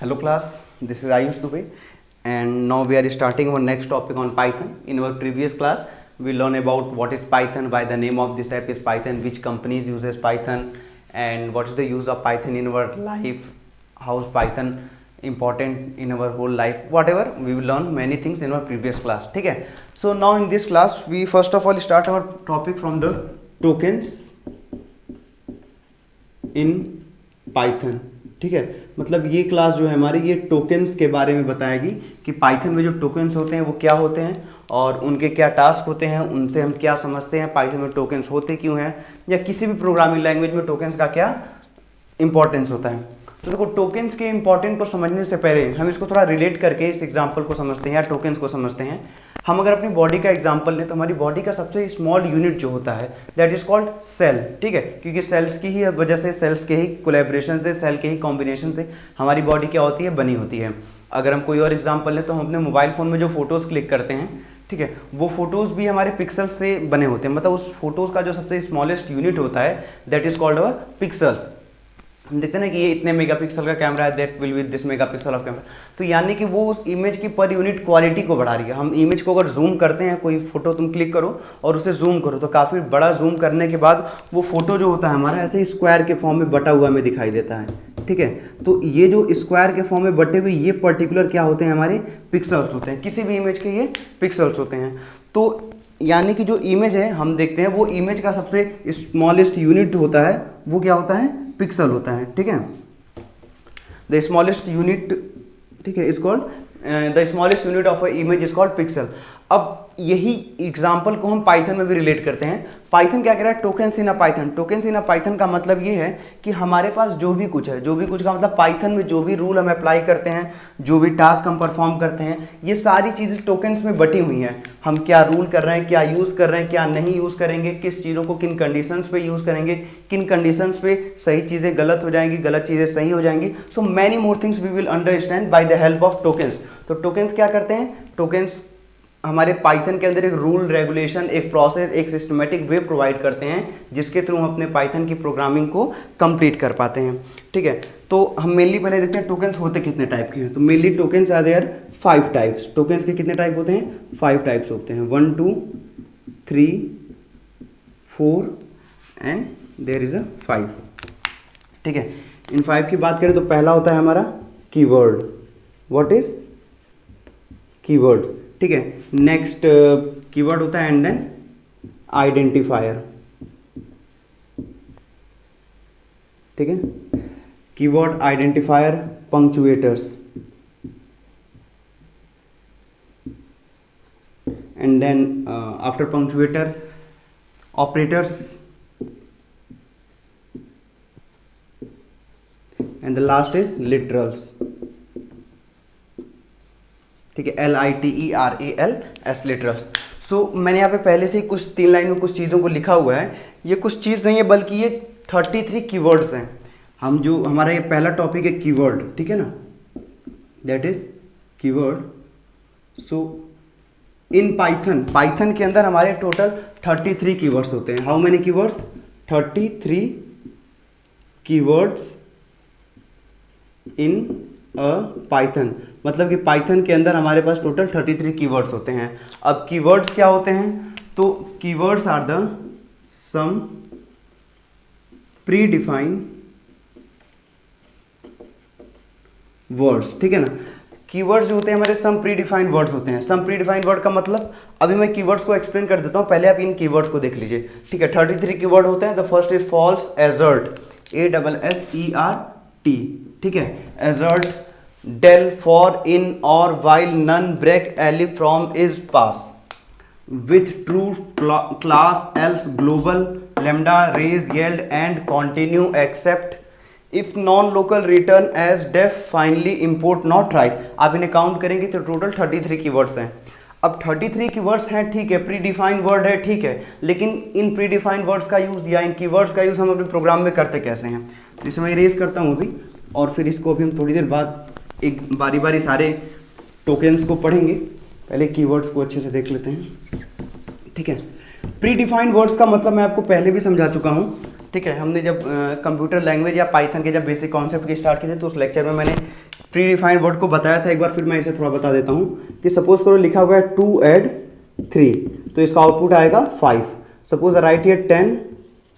Hello class, this is Ayush Dubey and now we are starting our next topic on Python. In our previous class, we learn about what is Python, why the name of this type is Python, which companies uses Python and what is the use of Python in our life, how is Python important in our whole life, whatever. We will learn many things in our previous class. Okay? So now in this class, we first of all start our topic from the tokens in Python. ठीक है, मतलब ये class जो है हमारी ये tokens के बारे में बताएगी कि पाइथन में जो टोकन्स होते हैं वो क्या होते हैं और उनके क्या टास्क होते हैं, उनसे हम क्या समझते हैं, पाइथन में टोकन्स होते क्यों हैं, या किसी भी प्रोग्रामिंग लैंग्वेज में टोकन्स का क्या इंपॉर्टेंस होता है। तो देखो, टोकन्स के इंपॉर्टेंट को समझने से पहले हम इसको थोड़ा रिलेट करके इस एग्जाम्पल को समझते हैं या टोकन्स को समझते हैं। हम अगर अपनी बॉडी का एग्जांपल लें तो हमारी बॉडी का सबसे स्मॉल यूनिट जो होता है दैट इज कॉल्ड सेल। ठीक है, क्योंकि सेल्स की ही वजह से, सेल्स के ही कोलैबोरेशन से, सेल के ही कॉम्बिनेशन से हमारी बॉडी क्या होती है, बनी होती है। अगर हम कोई और एग्जांपल लें तो हम अपने मोबाइल फ़ोन में जो फोटोज़ क्लिक करते हैं, ठीक है, वो फोटोज़ भी हमारे पिक्सल्स से बने होते हैं। मतलब उस फोटोज़ का जो सबसे स्मॉलेस्ट यूनिट होता है that is called our pixels. हम देखते हैं ना कि ये इतने मेगापिक्सल का कैमरा है, that will with this megapixel of camera. तो यानी कि वो उस इमेज की पर यूनिट क्वालिटी को बढ़ा रही है। हम इमेज को अगर जूम करते हैं, कोई फोटो तुम क्लिक करो और उसे जूम करो तो काफ़ी बड़ा जूम करने के बाद वो फोटो जो होता है हमारा ऐसे स्क्वायर के फॉर्म में बटा हुआ हमें दिखाई देता है। ठीक है, तो ये जो स्क्वायर के फॉर्म में बटे हुए ये पर्टिकुलर क्या होते हैं, हमारे पिक्सल्स होते हैं। किसी भी इमेज के ये पिक्सल्स होते हैं। तो यानी कि जो इमेज है हम देखते हैं वो इमेज का सबसे स्मॉलेस्ट यूनिट होता है, वो क्या होता है, पिक्सल होता है। ठीक है, द स्मॉलेस्ट यूनिट, ठीक है, is called the smallest unit of a image is called pixel. अब यही एग्जाम्पल को हम पाइथन में भी रिलेट करते हैं। पाइथन क्या कह रहा है, tokens in a Python. Tokens in a Python का मतलब ये है कि हमारे पास जो भी कुछ है, जो भी कुछ का मतलब पाइथन में जो भी रूल हम अप्लाई करते हैं, जो भी टास्क हम परफॉर्म करते हैं, ये सारी चीज़ें टोकन्स में बटी हुई हैं। हम क्या रूल कर रहे हैं, क्या यूज़ कर रहे हैं, क्या नहीं यूज़ करेंगे, किस चीज़ों को किन कंडीशंस पे यूज़ करेंगे, किन कंडीशंस पे सही चीज़ें गलत हो जाएंगी, गलत चीज़ें सही हो जाएंगी। So many more things we will understand by the help of tokens. तो टोकन्स क्या करते हैं, टोकन्स हमारे पाइथन के अंदर एक रूल, रेगुलेशन, एक प्रोसेस, एक सिस्टमेटिक वे प्रोवाइड करते हैं जिसके थ्रू हम अपने पाइथन की प्रोग्रामिंग को कंप्लीट कर पाते हैं। ठीक है, तो हम मेनली पहले देखते हैं टोकन्स होते कितने टाइप के हैं। तो mainly tokens are there 5 types. Tokens के कितने टाइप होते हैं, 5 टाइप्स होते हैं, 1 2 3 4 एंड देयर इज अ 5। ठीक है, इन 5 की बात करें तो पहला होता है हमारा कीवर्ड। What is keywords. ठीक है, नेक्स्ट कीवर्ड होता है एंड देन आइडेंटिफायर। ठीक है, keyword, identifier, punctuators and then after punctuator operators and the last is literals. ठीक है, LITERALS, लिटरल्स। सो मैंने यहाँ पे पहले से ही कुछ 3 लाइन में कुछ चीज़ों को लिखा हुआ है। ये कुछ चीज़ नहीं है बल्कि ये 33 कीवर्ड्स हैं। हम जो हमारा ये पहला टॉपिक है कीवर्ड, ठीक है ना, that is keyword. So in Python, Python के अंदर हमारे टोटल 33 कीवर्ड्स होते हैं। How many keywords, 33 keywords in a Python. मतलब कि पाइथन के अंदर हमारे पास टोटल 33 कीवर्ड्स होते हैं। अब कीवर्ड्स क्या होते हैं, तो keywords are the some predefined words. ठीक है ना, कीवर्ड्स जो होते हैं हमारे सम प्री डिफाइंड वर्ड्स होते हैं। सम प्री डिफाइंड वर्ड का मतलब, अभी मैं कीवर्ड्स को एक्सप्लेन कर देता हूं, पहले आप इन कीवर्ड्स को देख लीजिए। ठीक है, 33 कीवर्ड होते हैं। The first is false assert, ASSERT। ठीक है, assert, del, for, in, or, while, none, break, elif, from, is, pass, with, true, class, else, global, lambda, raise, yield, and, continue, except, if non-local, return as, def, finally, import, not, right। आप इन्हें count करेंगे तो total 33 keywords हैं। अब 33 keywords हैं, ठीक है, pre defined word है, ठीक है, लेकिन इन प्री डिफाइंड वर्ड्स का यूज़ या इन कीवर्ड्स का यूज़ हम अपने प्रोग्राम में करते कैसे हैं। जिसे मैं इरेज करता हूँ अभी, और फिर इसको अभी हम थोड़ी देर बाद एक बारी बारी सारे टोकन्स को पढ़ेंगे। पहले कीवर्ड्स को अच्छे से देख लेते हैं। ठीक है, प्री डिफाइंड वर्ड्स का मतलब मैं आपको पहले भी समझा चुका हूँ। ठीक है, हमने जब कंप्यूटर लैंग्वेज या पाइथन के जब बेसिक कॉन्सेप्ट की स्टार्ट की थी तो उस लेक्चर में मैंने प्री डिफाइंड वर्ड को बताया था एक बार, फिर मैं इसे थोड़ा बता देता हूँ कि सपोज करो लिखा हुआ है 2 ऐड 3, तो इसका आउटपुट आएगा 5। सपोज राइट हियर 10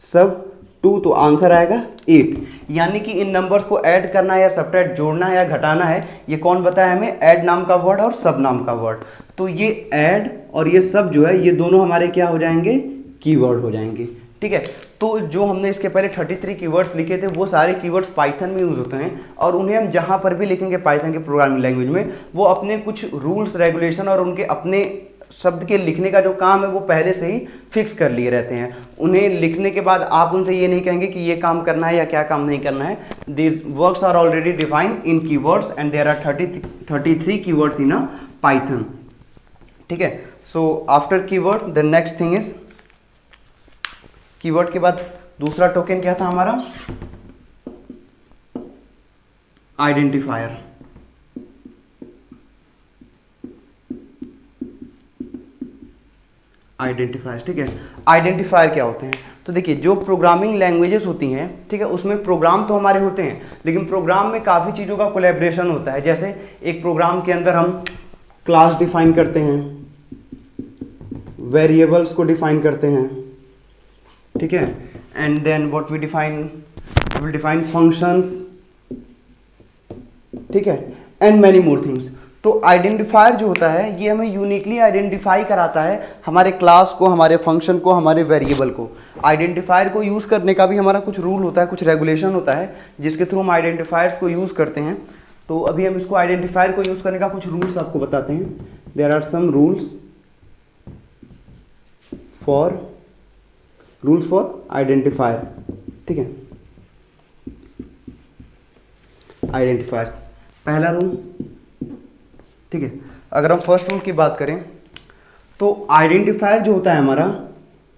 सब 2, तो आंसर आएगा 8। यानी कि इन नंबर्स को ऐड करना है या सब्ट्रैक्ट, जोड़ना है या घटाना है, ये कौन बताया हमें? ऐड नाम का वर्ड और सब नाम का वर्ड। तो ये ऐड और ये सब जो है ये दोनों हमारे क्या हो जाएंगे? कीवर्ड हो जाएंगे। ठीक है, तो जो हमने इसके पहले 33 कीवर्ड्स लिखे थे वो सारे कीवर्ड्स पाइथन में यूज होते हैं, और उन्हें हम जहाँ पर भी लिखेंगे पाइथन के प्रोग्रामिंग लैंग्वेज में, वो अपने कुछ रूल्स रेगुलेशन और उनके अपने शब्द के लिखने का जो काम है वो पहले से ही फिक्स कर लिए रहते हैं। उन्हें लिखने के बाद आप उनसे ये नहीं कहेंगे कि ये काम करना है या क्या काम नहीं करना है। This works are already defined in keywords and there are 33 keywords in a Python. ठीक है, so after keyword the next thing is, keyword के बाद दूसरा टोकन क्या था हमारा? आइडेंटिफायर। आइडेंटिफायर, ठीक है। आइडेंटिफायर क्या होते हैं? तो देखिए, जो प्रोग्रामिंग लैंग्वेजेस होती हैं, ठीक है, उसमें प्रोग्राम तो हमारे होते हैं, लेकिन प्रोग्राम में काफ़ी चीज़ों का कोलैबोरेशन होता है। जैसे एक प्रोग्राम के अंदर हम क्लास डिफाइन करते हैं, वेरिएबल्स को डिफाइन करते हैं, ठीक है, and then what we will define functions, ठीक है, एंड मैनी मोर थिंग्स। तो आइडेंटिफायर जो होता है ये हमें यूनिकली आइडेंटिफाई कराता है हमारे क्लास को, हमारे फंक्शन को, हमारे वेरिएबल को। आइडेंटिफायर को यूज़ करने का भी हमारा कुछ रूल होता है, कुछ रेगुलेशन होता है, जिसके थ्रू हम आइडेंटिफायर्स को यूज़ करते हैं। तो अभी हम इसको आइडेंटिफायर को यूज़ करने का कुछ रूल्स आपको बताते हैं। There are some rules for identifier, ठीक है। आइडेंटिफायर्स, पहला रूल, ठीक है, अगर हम फर्स्ट रूल की बात करें तो आइडेंटिफायर जो होता है हमारा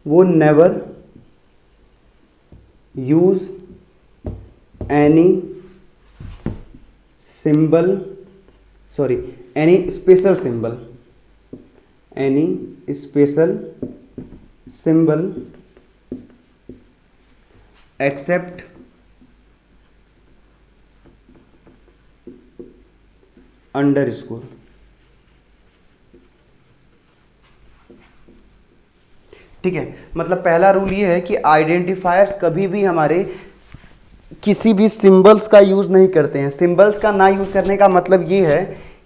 वो never use any symbol, sorry any special symbol, any special symbol except underscore. ठीक है, मतलब पहला रूल ये है कि आइडेंटिफायर्स कभी भी हमारे किसी भी सिंबल्स का यूज नहीं करते हैं। सिंबल्स का ना यूज करने का मतलब ये है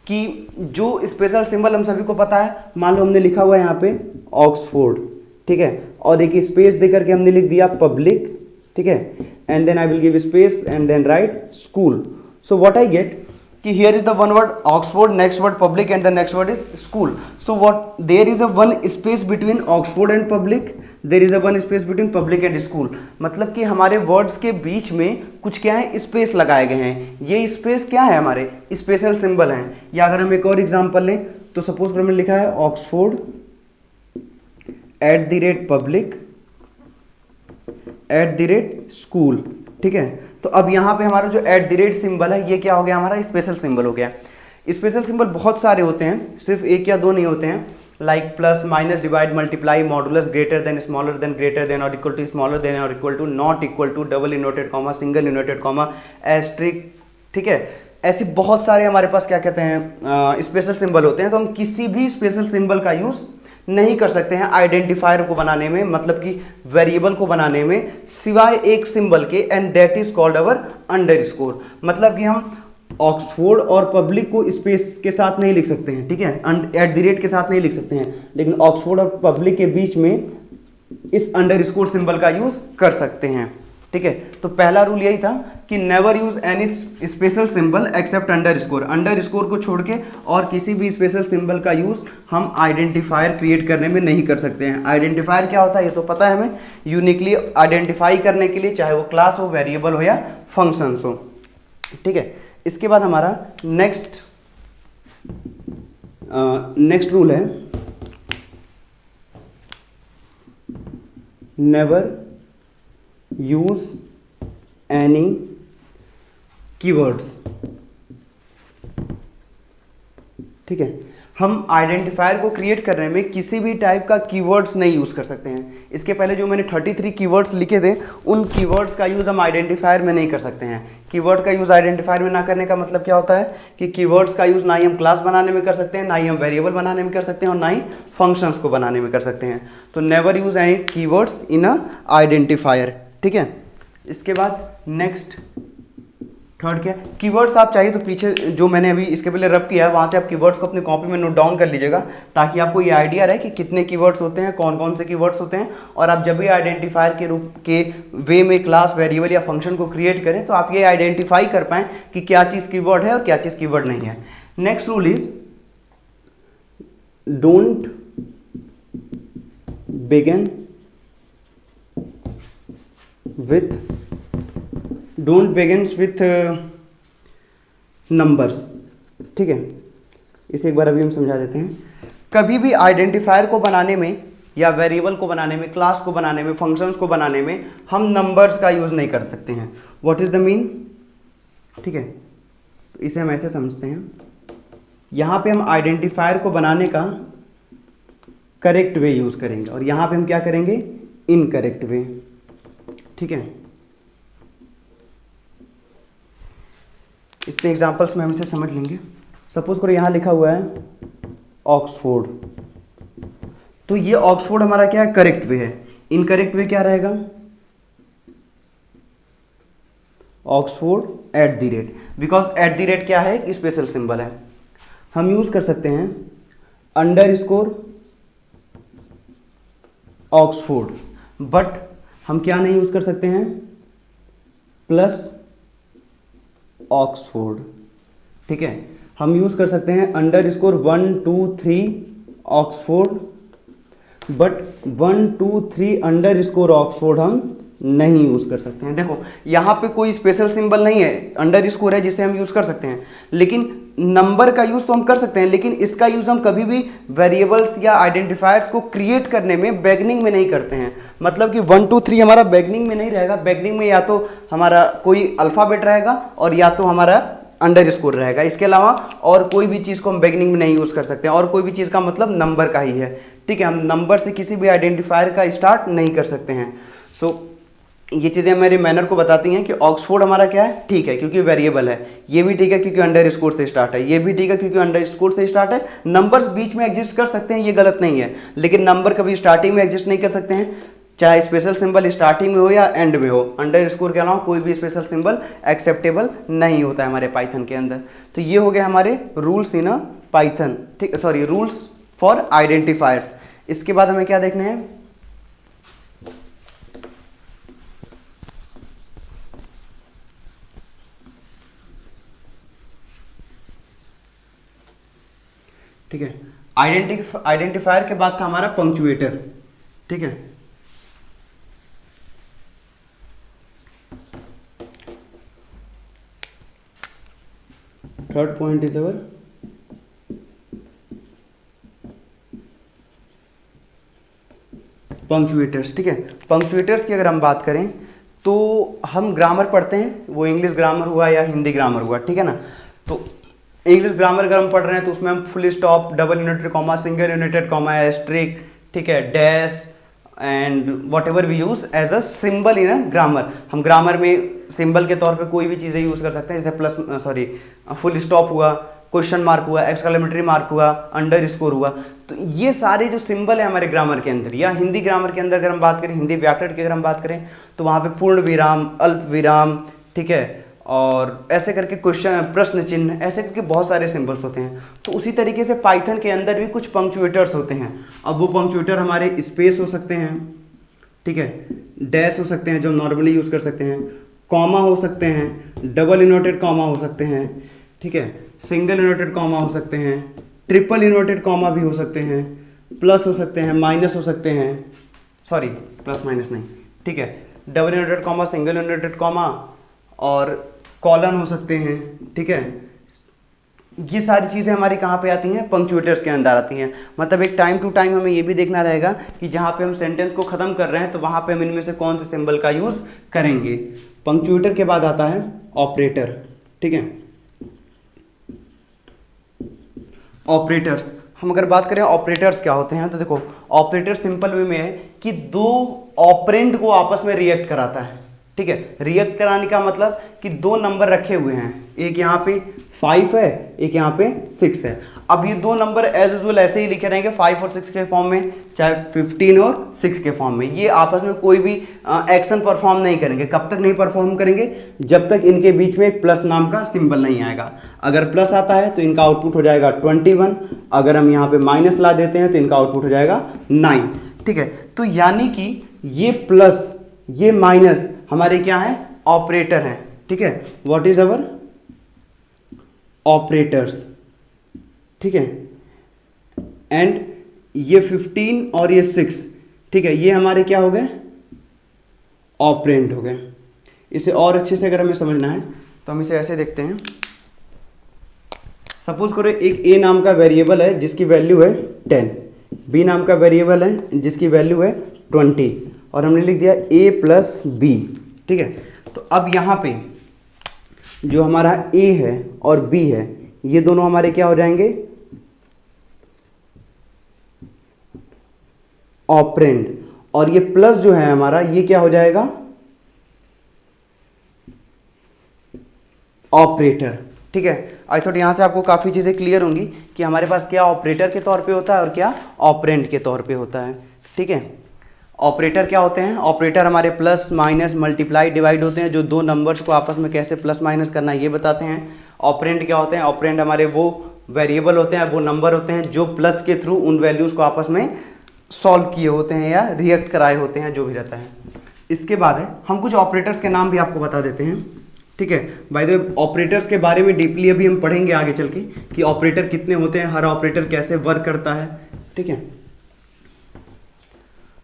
कि जो स्पेशल सिंबल हम सभी को पता है, मान लो हमने लिखा हुआ है यहाँ पे ऑक्सफोर्ड, ठीक है, और एक स्पेस देकर के हमने लिख दिया पब्लिक, ठीक है, and then I will give space and then write school. So what I get कि here is the one word Oxford, next word public and the next word is school. So what, there is a one space between Oxford and public, there is a one space between public and school। मतलब कि हमारे words के बीच में कुछ क्या है, space लगाए गए हैं। ये स्पेस क्या है, हमारे स्पेशल सिंबल हैं। या अगर हम एक और एग्जांपल लें तो सपोज हमने लिखा है ऑक्सफोर्ड @public @school, ठीक है। तो अब यहाँ पे हमारा जो @ सिंबल है ये क्या हो गया, हमारा स्पेशल सिंबल हो गया। स्पेशल सिंबल बहुत सारे होते हैं, सिर्फ एक या दो नहीं होते हैं, like plus, minus, divide, multiply, modulus, greater than, smaller than, greater than और इक्वल टू, स्मॉलर देन और equal to, not equal to, double inverted comma, single inverted comma, asterisk, ठीक है। ऐसे बहुत सारे हमारे पास क्या कहते हैं स्पेशल सिंबल होते हैं। तो हम किसी भी स्पेशल सिंबल का यूज़ नहीं कर सकते हैं आइडेंटिफायर को बनाने में, मतलब कि वेरिएबल को बनाने में, सिवाय एक सिंबल के, and that is called our underscore. मतलब कि हम ऑक्सफोर्ड और पब्लिक को स्पेस के साथ नहीं लिख सकते हैं, ठीक है, @ के साथ नहीं लिख सकते हैं, लेकिन ऑक्सफोर्ड और पब्लिक के बीच में इस अंडरस्कोर सिंबल का यूज कर सकते हैं, ठीक है। तो पहला रूल यही था कि never use any special symbol except underscore. Underscore को छोड़ के और किसी भी स्पेशल सिंबल का यूज हम आइडेंटिफायर क्रिएट करने में नहीं कर सकते हैं। आइडेंटिफायर क्या होता है ये तो पता है हमें, यूनिकली आइडेंटिफाई करने के लिए, चाहे वो क्लास हो, वेरिएबल हो या फंक्शंस हो, ठीक है। इसके बाद हमारा नेक्स्ट रूल है नेवर यूज एनी कीवर्ड्स, ठीक है। हम आइडेंटिफायर को क्रिएट करने में किसी भी टाइप का कीवर्ड्स नहीं यूज़ कर सकते हैं। इसके पहले जो मैंने 33 कीवर्ड्स लिखे थे, उन कीवर्ड्स का यूज़ हम आइडेंटिफायर में नहीं कर सकते हैं। कीवर्ड का यूज़ आइडेंटिफायर में ना करने का मतलब क्या होता है कि कीवर्ड्स का यूज़ ना ही हम क्लास बनाने में कर सकते हैं, ना ही हम वेरिएबल बनाने में कर सकते हैं, और ना ही फंक्शंस को बनाने में कर सकते हैं। तो never use any keywords in a identifier, ठीक है। इसके बाद नेक्स्ट थर्ड क्या है, कीवर्ड्स आप चाहिए तो पीछे जो मैंने अभी इसके पहले रब किया है वहाँ से आप कीवर्ड्स को अपनी कॉपी में नोट डाउन कर लीजिएगा, ताकि आपको ये आइडिया रहे कि कितने कीवर्ड्स होते हैं, कौन कौन से कीवर्ड्स होते हैं, और आप जब भी आइडेंटिफायर के रूप के वे में क्लास, वेरिएबल या फंक्शन को क्रिएट करें तो आप ये आइडेंटिफाई कर पाएँ कि क्या चीज़ कीवर्ड है और क्या चीज़ कीवर्ड नहीं है। Next rule is don't begin with numbers, ठीक है। इसे एक बार अभी हम समझा देते हैं। कभी भी आइडेंटिफायर को बनाने में या वेरिएबल को बनाने में, क्लास को बनाने में, फंक्शंस को बनाने में हम नंबर्स का यूज़ नहीं कर सकते हैं। व्हाट इज़ द मीन, ठीक है। तो इसे हम ऐसे समझते हैं, यहाँ पे हम आइडेंटिफायर को बनाने का करेक्ट वे यूज़ करेंगे, और यहाँ पे हम क्या करेंगे, इनकरेक्ट वे, ठीक है। इतने एग्जाम्पल्स में हम इसे समझ लेंगे। सपोज करो यहाँ लिखा हुआ है ऑक्सफोर्ड, तो ये ऑक्सफोर्ड हमारा क्या है, करेक्ट वे है। इनकरेक्ट वे क्या रहेगा, Oxford at the rate, because at the rate क्या है, एक स्पेशल सिंबल है। हम यूज कर सकते हैं अंडरस्कोर ऑक्सफोर्ड, बट हम क्या नहीं यूज कर सकते हैं, प्लस ऑक्सफोर्ड, ठीक है। हम यूज कर सकते हैं underscore 1 2 3 Oxford, but 1 2 3 underscore Oxford हम नहीं यूज कर सकते हैं। देखो यहाँ पे कोई स्पेशल सिंबल नहीं है, अंडरस्कोर है जिसे हम यूज कर सकते हैं, लेकिन नंबर का यूज तो हम कर सकते हैं, लेकिन इसका यूज हम कभी भी वेरिएबल्स या आइडेंटिफायर्स को क्रिएट करने में बिगिनिंग में नहीं करते हैं। मतलब कि 1 2 3 हमारा बिगिनिंग में नहीं रहेगा, बिगिनिंग में या तो हमारा कोई अल्फाबेट रहेगा और या तो हमारा अंडरस्कोर रहेगा। इसके अलावा और कोई भी चीज़ को हम बिगिनिंग में नहीं यूज कर सकते हैं, और कोई भी चीज़ का मतलब नंबर का ही है, ठीक है। हम नंबर से किसी भी आइडेंटिफायर का स्टार्ट नहीं कर सकते हैं। सो ये चीज़ें मेरे मैनर को बताती हैं कि ऑक्सफोर्ड हमारा क्या है, ठीक है क्योंकि वेरिएबल है, ये भी ठीक है क्योंकि अंडरस्कोर से स्टार्ट है, ये भी ठीक है क्योंकि अंडरस्कोर से स्टार्ट है। नंबर्स बीच में एग्जिस्ट कर सकते हैं, ये गलत नहीं है, लेकिन नंबर कभी स्टार्टिंग में एग्जिस्ट नहीं कर सकते हैं, चाहे स्पेशल सिंबल स्टार्टिंग में हो या एंड में हो। अंडरस्कोर के अलावा कोई भी स्पेशल सिंबल एक्सेप्टेबल नहीं होता है हमारे पाइथन के अंदर। तो ये हो गए हमारे रूल्स इन अ पाइथन, ठीक, सॉरी रूल्स फॉर आइडेंटिफायर्स। इसके बाद हमें क्या देखना है, ठीक है। आइडेंटिफायर के बाद था हमारा पंक्चुएटर, ठीक है। थर्ड पॉइंट इज अवर पंक्चुएटर्स, ठीक है। पंक्चुएटर्स की अगर हम बात करें तो हम ग्रामर पढ़ते हैं, वो इंग्लिश ग्रामर हुआ या हिंदी ग्रामर हुआ, ठीक है ना। तो इंग्लिश ग्रामर अगर हम पढ़ रहे हैं तो उसमें हम full stop, double united comma, single united comma, asterisk, ठीक है, dash and whatever we use as a symbol in a grammar. हम ग्रामर में सिंबल के तौर पे कोई भी चीज़ें यूज़ कर सकते हैं, जैसे प्लस सॉरी फुल स्टॉप हुआ, क्वेश्चन मार्क हुआ, एक्सक्लेमेटरी मार्क हुआ, अंडरस्कोर हुआ। तो ये सारे जो सिंबल है हमारे ग्रामर के अंदर, या हिंदी ग्रामर के अंदर अगर हम बात करें, हिंदी व्याकरण की अगर हम बात करें तो वहाँ पे पूर्ण विराम, अल्प विराम, ठीक है, और ऐसे करके क्वेश्चन, प्रश्न चिन्ह, ऐसे करके बहुत सारे सिंबल्स होते हैं। तो उसी तरीके से पाइथन के अंदर भी कुछ पंक्चुएटर्स होते हैं। अब वो पंक्चुएटर हमारे स्पेस हो सकते हैं, ठीक है, डैश हो सकते हैं जो हम नॉर्मली यूज़ कर सकते हैं, कॉमा हो सकते हैं, डबल इन्वर्टेड कॉमा हो सकते हैं, ठीक है, सिंगल इन्वर्टेड कॉमा हो सकते हैं, ट्रिपल इन्वर्टेड कॉमा भी हो सकते हैं, प्लस हो सकते हैं, माइनस हो सकते हैं, सॉरी प्लस माइनस नहीं, ठीक है, double inverted comma, single inverted comma और कॉलन हो सकते हैं, ठीक है। ये सारी चीज़ें हमारी कहाँ पे आती हैं, पंक्चुएटर्स के अंदर आती हैं। मतलब एक टाइम टू टाइम हमें ये भी देखना रहेगा कि जहाँ पे हम सेंटेंस को ख़त्म कर रहे हैं तो वहाँ पे हम इनमें से कौन से सिंबल का यूज़ करेंगे। पंक्चुएटर के बाद आता है ऑपरेटर, ठीक है। ऑपरेटर्स हम अगर बात करें ऑपरेटर्स क्या होते हैं, तो देखो ऑपरेटर सिंपल वे में है कि दो ऑपरेंड को आपस में रिएक्ट कराता है। ठीक है, रिएक्ट कराने का मतलब कि दो नंबर रखे हुए हैं, एक यहाँ पे 5 है, एक यहाँ पे 6 है। अब ये दो नंबर एज यूजुअल ऐसे ही लिखे रहेंगे 5 और 6 के फॉर्म में, चाहे 15 और 6 के फॉर्म में। ये आपस में कोई भी एक्शन परफॉर्म नहीं करेंगे। कब तक नहीं परफॉर्म करेंगे? जब तक इनके बीच में एक प्लस नाम का सिंबल नहीं आएगा। अगर प्लस आता है तो इनका आउटपुट हो जाएगा 21, अगर हम यहाँ पे माइनस ला देते हैं तो इनका आउटपुट हो जाएगा 9। ठीक है, तो यानी कि ये प्लस ये माइनस हमारे क्या है? ऑपरेटर हैं। ठीक है, व्हाट इज अवर ऑपरेटर्स। ठीक है, एंड ये 15 और ये 6, ठीक है, ये हमारे क्या हो गए? ऑपरेंड हो गए। इसे और अच्छे से अगर हमें समझना है तो हम इसे ऐसे देखते हैं। सपोज करो एक ए नाम का वेरिएबल है जिसकी वैल्यू है 10, बी नाम का वेरिएबल है जिसकी वैल्यू है 20, और हमने लिख दिया a प्लस बी। ठीक है, तो अब यहाँ पे जो हमारा a है और b है, ये दोनों हमारे क्या हो जाएंगे? ऑपरेंड। और ये प्लस जो है हमारा, ये क्या हो जाएगा? ऑपरेटर। ठीक है, आई थॉट यहाँ से आपको काफ़ी चीज़ें क्लियर होंगी कि हमारे पास क्या ऑपरेटर के तौर पे होता है और क्या ऑपरेंड के तौर पे होता है। ठीक है, ऑपरेटर क्या होते हैं? ऑपरेटर हमारे प्लस माइनस मल्टीप्लाई डिवाइड होते हैं, जो दो नंबर्स को आपस में कैसे प्लस माइनस करना है ये बताते हैं। ऑपरेंड क्या होते हैं? ऑपरेंड हमारे वो वेरिएबल होते हैं, वो नंबर होते हैं जो प्लस के थ्रू उन वैल्यूज़ को आपस में सॉल्व किए होते हैं या रिएक्ट कराए होते हैं, जो भी रहता है। इसके बाद है हम कुछ ऑपरेटर्स के नाम भी आपको बता देते हैं। ठीक है, बाय द वे ऑपरेटर्स के बारे में डीपली अभी हम पढ़ेंगे आगे चल के कि ऑपरेटर कितने होते हैं, हर ऑपरेटर कैसे वर्क करता है। ठीक है,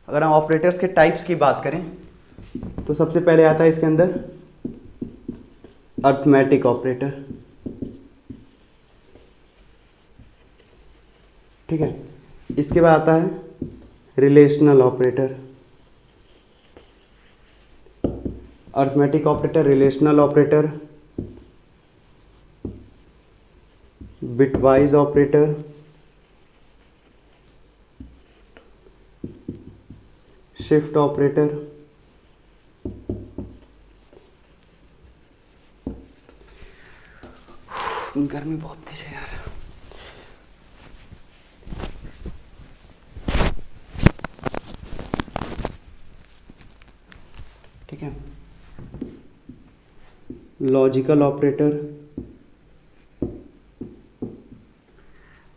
अगर हम ऑपरेटर्स के टाइप्स की बात करें तो सबसे पहले आता है इसके अंदर अर्थमेटिक ऑपरेटर। ठीक है, इसके बाद आता है relational operator. Arithmetic operator, relational operator, bitwise operator, shift operator, गर्मी बहुत तेज है यार। ठीक है, लॉजिकल ऑपरेटर,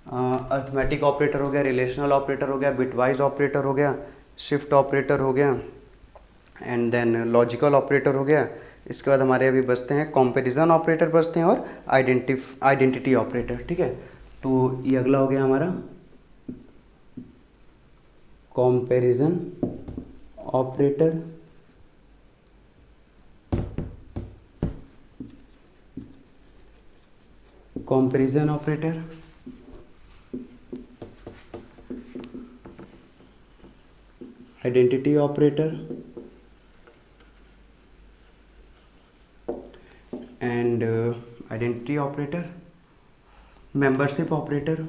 अर्थमेटिक ऑपरेटर हो गया, रिलेशनल ऑपरेटर हो गया, बिटवाइज ऑपरेटर हो गया, शिफ्ट ऑपरेटर हो गया, एंड देन लॉजिकल ऑपरेटर हो गया। इसके बाद हमारे अभी बचते हैं कंपैरिजन ऑपरेटर बचते हैं और आइडेंटिटी ऑपरेटर। ठीक है, तो ये अगला हो गया हमारा comparison operator, comparison operator, identity operator and identity operator, membership operator,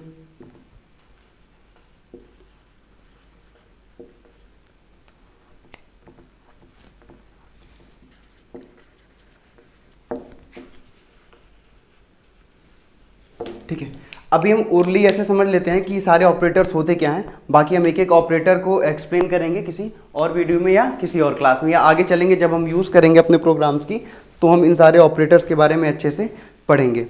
ठीक है। अभी हम ओरली ऐसे समझ लेते हैं कि सारे ऑपरेटर्स होते क्या हैं, बाकी हम एक एक ऑपरेटर को एक्सप्लेन करेंगे किसी और वीडियो में या किसी और क्लास में, या आगे चलेंगे जब हम यूज़ करेंगे अपने प्रोग्राम्स की तो हम इन सारे ऑपरेटर्स के बारे में अच्छे से पढ़ेंगे।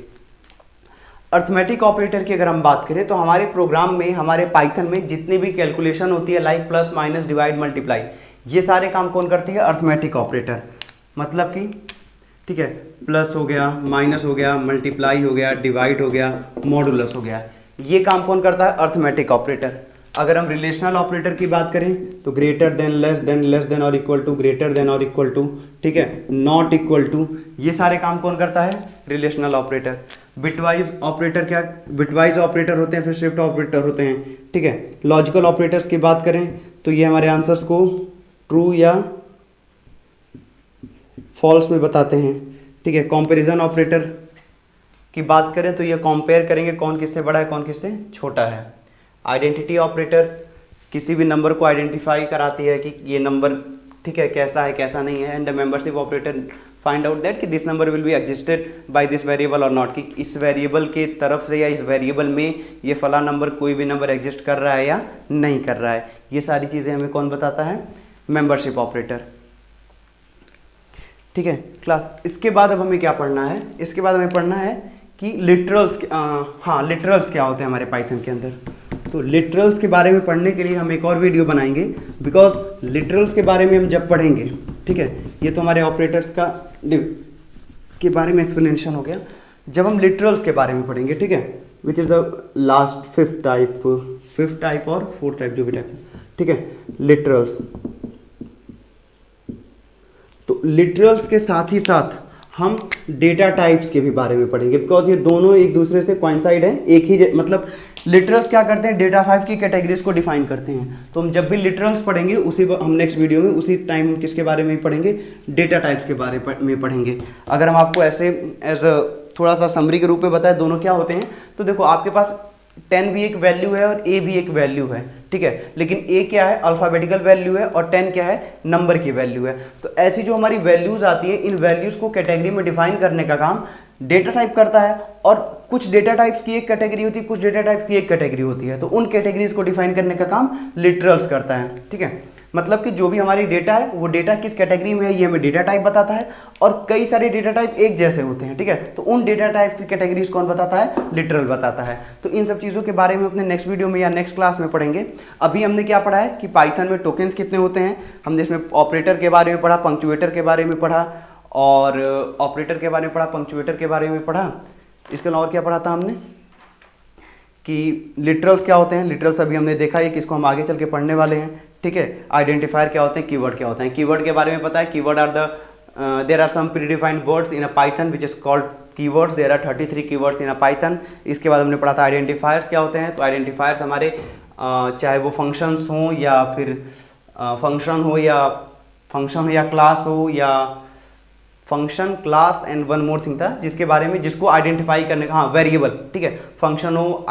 अर्थमेटिक ऑपरेटर की अगर हम बात करें तो हमारे प्रोग्राम में, हमारे पाइथन में जितनी भी कैलकुलेशन होती है like plus minus divide multiply, ये सारे काम कौन करती है? Arithmetic operator. मतलब कि ठीक है, प्लस हो गया, माइनस हो गया, मल्टीप्लाई हो गया, डिवाइड हो गया, मॉडुलस हो गया, ये काम कौन करता है? Arithmetic operator. अगर हम रिलेशनल ऑपरेटर की बात करें तो ग्रेटर देन, लेस देन और इक्वल टू, ग्रेटर देन और इक्वल टू, ठीक है, नॉट इक्वल टू, ये सारे काम कौन करता है? Relational operator. बिटवाइज ऑपरेटर क्या? बिटवाइज ऑपरेटर होते हैं, फिर शिफ्ट ऑपरेटर होते हैं। ठीक है, लॉजिकल ऑपरेटर्स की बात करें तो ये हमारे आंसर्स को ट्रू या फॉल्स में बताते हैं। ठीक है, कंपैरिजन ऑपरेटर की बात करें तो ये कंपेयर करेंगे कौन किससे बड़ा है, कौन किससे छोटा है। आइडेंटिटी ऑपरेटर किसी भी नंबर को आइडेंटिफाई कराती है कि ये नंबर ठीक है कैसा है कैसा नहीं है। And the membership operator find out that कि this number will be existed by this variable और नॉट, कि इस वेरिएबल के तरफ से या इस वेरिएबल में ये फला नंबर कोई भी नंबर एग्जिस्ट कर रहा है या नहीं कर रहा है। ये सारी चीज़ें हमें कौन बताता है? Membership operator. ठीक है क्लास। इसके बाद अब हमें क्या पढ़ना है? इसके बाद हमें पढ़ना है कि लिटरल्स, हाँ लिटरल्स क्या होते हैं हमारे पाइथन के अंदर। तो लिटरल्स के बारे में पढ़ने के लिए हम एक और वीडियो बनाएंगे, बिकॉज लिटरल्स के बारे में हम जब पढ़ेंगे, ठीक है, ये तो हमारे ऑपरेटर्स का के बारे में एक्सप्लेनेशन हो गया। जब हम लिटरल्स के बारे में पढ़ेंगे, ठीक है, which is the last fifth type और फोर्थ टाइप जो भी टाइप, ठीक है, लिटरल्स। तो लिटरल्स के साथ ही साथ हम डेटा टाइप्स के भी बारे में पढ़ेंगे, बिकॉज ये दोनों एक दूसरे से कोइंसाइड है, एक ही मतलब लिटरल्स क्या करते हैं? डेटा टाइप की कैटेगरीज को डिफाइन करते हैं। तो हम जब भी लिटरल्स पढ़ेंगे उसी हम नेक्स्ट वीडियो में उसी टाइम किसके बारे में पढ़ेंगे? डेटा टाइप्स के बारे में पढ़ेंगे। अगर हम आपको ऐसे एज अ थोड़ा सा समरी के रूप में बताएं दोनों क्या होते हैं, तो देखो आपके पास 10 भी एक वैल्यू है और ए भी एक वैल्यू है, ठीक है, लेकिन ए क्या है? अल्फाबेटिकल वैल्यू है और 10 क्या है? नंबर की वैल्यू है। तो ऐसी जो हमारी वैल्यूज आती है, इन वैल्यूज को कैटेगरी में डिफाइन करने का काम डेटा टाइप करता है। और कुछ डेटा टाइप्स की एक कैटेगरी होती है, कुछ डेटा टाइप की एक कैटेगरी होती है, तो उन कैटेगरीज को डिफाइन करने का काम लिटरल्स करता है। ठीक है, मतलब कि जो भी हमारी डेटा है वो डेटा किस कैटेगरी में है ये हमें डेटा टाइप बताता है। और कई सारे डेटा टाइप एक जैसे होते हैं, ठीक है, तो उन डेटा टाइप की कैटेगरीज कौन बताता है? लिटरल बताता है। तो इन सब चीज़ों के बारे में अपने नेक्स्ट वीडियो में या नेक्स्ट क्लास में पढ़ेंगे। अभी हमने क्या पढ़ा है कि पाइथन में टोकन्स कितने होते हैं, हमने इसमें ऑपरेटर के बारे में पढ़ा, पंक्चुएटर के बारे में पढ़ा, और ऑपरेटर के बारे में पढ़ा, पंक्चुएटर के बारे में पढ़ा। इसके अलावा और क्या पढ़ा था हमने कि लिटरल्स क्या होते हैं। लिटरल्स अभी हमने देखा है, किसको हम आगे चल के पढ़ने वाले हैं। ठीक है, आइडेंटिफायर क्या होते हैं, कीवर्ड क्या होते हैं। कीवर्ड के बारे में पता है, keyword are the there are some predefined words in a Python which is called keywords. There are 33 keywords in a Python. इसके बाद हमने पढ़ा था आइडेंटिफायर्स क्या होते हैं। तो आइडेंटिफायर्स हमारे चाहे वो फंक्शंस हों या फिर फंक्शन हो या क्लास हो या function, class and one more thing था जिसके बारे में, जिसको आइडेंटिफाई करने का, हाँ वेरिएबल, ठीक है, फंक्शन हो,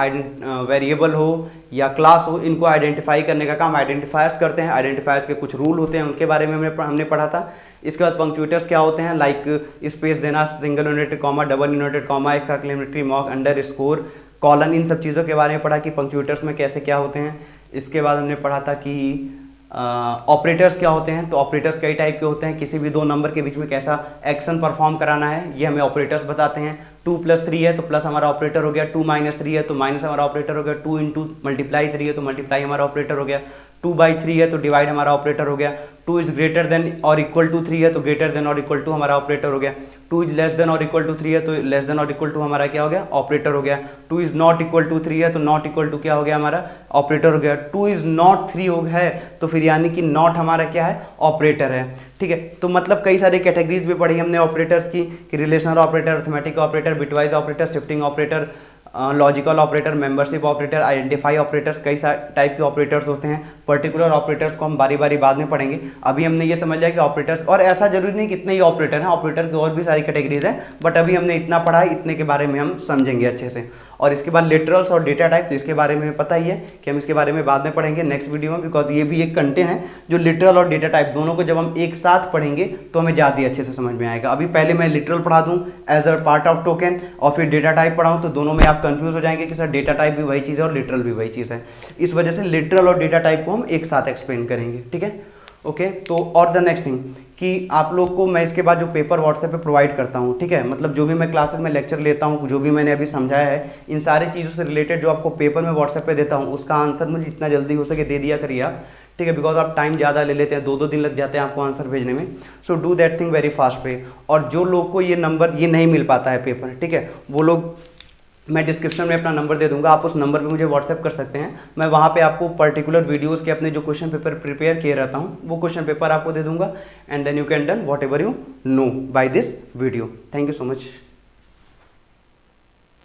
वेरिएबल हो या क्लास हो, इनको आइडेंटिफाई करने का काम आइडेंटिफायर्स करते हैं। आइडेंटिफायर्स के कुछ रूल होते हैं, उनके बारे में हमने पढ़ा था। इसके बाद पंक्चुएटर्स क्या होते हैं, लाइक स्पेस देना, single united comma, double united comma, exclamatory mark, underscore, colon, इन सब चीज़ों के बारे में पढ़ा कि पंक्चुएटर्स में कैसे क्या होते हैं। इसके बाद हमने पढ़ा था कि ऑपरेटर्स क्या होते हैं। तो ऑपरेटर्स कई टाइप के होते हैं, किसी भी दो नंबर के बीच में कैसा एक्शन परफॉर्म कराना है ये हमें ऑपरेटर्स बताते हैं। 2 + 3 है तो प्लस हमारा ऑपरेटर हो गया, 2 - 3 है तो माइनस हमारा ऑपरेटर हो गया, 2 × × 3 है तो मल्टीप्लाई हमारा ऑपरेटर हो गया, 2/3 है तो डिवाइड हमारा ऑपरेटर हो गया, 2 इज ग्रेटर देन और इक्वल टू 3 है तो ग्रेटर देन और इक्वल टू हमारा ऑपरेटर हो गया, 2 इज लेस देन और इक्वल टू 3 है तो लेस देन और इक्वल टू हमारा क्या हो गया? ऑपरेटर हो गया, 2 इज नॉट इक्वल टू 3 है तो नॉट इक्वल टू क्या हो गया? हमारा ऑपरेटर हो गया, 2 इज नॉट 3 है तो फिर यानी कि नॉट हमारा क्या है? ऑपरेटर है। ठीक है, तो मतलब कई सारी कैटेगरीज भी पढ़ी हमने ऑपरेटर्स की, कि relational operator, arithmetic operator, bitwise operator, shifting operator, logical operator, membership operator, identify operators, कई सारे टाइप के ऑपरेटर्स होते हैं। पर्टिकुलर ऑपरेटर्स को हम बारी बारी बाद में पढ़ेंगे। अभी हमने ये समझ लिया कि ऑपरेटर्स, और ऐसा जरूरी नहीं कितने ही ऑपरेटर हैं, ऑपरेटर की और भी सारी कैटेगरीज हैं, बट अभी हमने इतना पढ़ा है, इतने के बारे में हम समझेंगे अच्छे से। और इसके बाद लिटरल्स और डेटा टाइप, तो इसके बारे में पता ही है कि हम इसके बारे में बाद में पढ़ेंगे नेक्स्ट वीडियो में, बिकॉज ये भी एक कंटेंट है जो लिटरल और डेटा टाइप दोनों को जब हम एक साथ पढ़ेंगे तो हमें ज़्यादा अच्छे से समझ में आएगा। अभी पहले मैं लिटरल पढ़ा दूँ as a part of token और फिर डेटा टाइप पढ़ाऊँ, तो दोनों में आप कंफ्यूज हो जाएंगे कि सर डेटा टाइप भी वही चीज़ है और लिटरल भी वही चीज़ है। इस वजह से लिटरल और डेटा टाइप को हम एक साथ एक्सप्लेन करेंगे। ठीक है, ओके। तो और द नेक्स्ट थिंग कि आप लोग को मैं इसके बाद जो पेपर व्हाट्सएप पे प्रोवाइड करता हूँ, ठीक है, मतलब जो भी मैं क्लासेस में लेक्चर लेता हूँ, जो भी मैंने अभी समझाया है, इन सारी चीज़ों से रिलेटेड जो आपको पेपर में व्हाट्सएप पे देता हूँ, उसका आंसर मुझे जितना जल्दी हो सके दे दिया करिए आप। ठीक है, बिकॉज आप टाइम ज़्यादा ले लेते हैं, 2-2 दिन लग जाते हैं आपको आंसर भेजने में। So do that thing very fast पे। और जो लोग को ये नंबर ये नहीं मिल पाता है पेपर, ठीक है, वो लोग, मैं डिस्क्रिप्शन में अपना नंबर दे दूंगा, आप उस नंबर पे मुझे व्हाट्सएप कर सकते हैं। मैं वहाँ पे आपको पर्टिकुलर वीडियोस के अपने जो क्वेश्चन पेपर प्रिपेयर किए रहता हूँ वो क्वेश्चन पेपर आपको दे दूंगा, and then you can done whatever you know by this video. Thank you so much.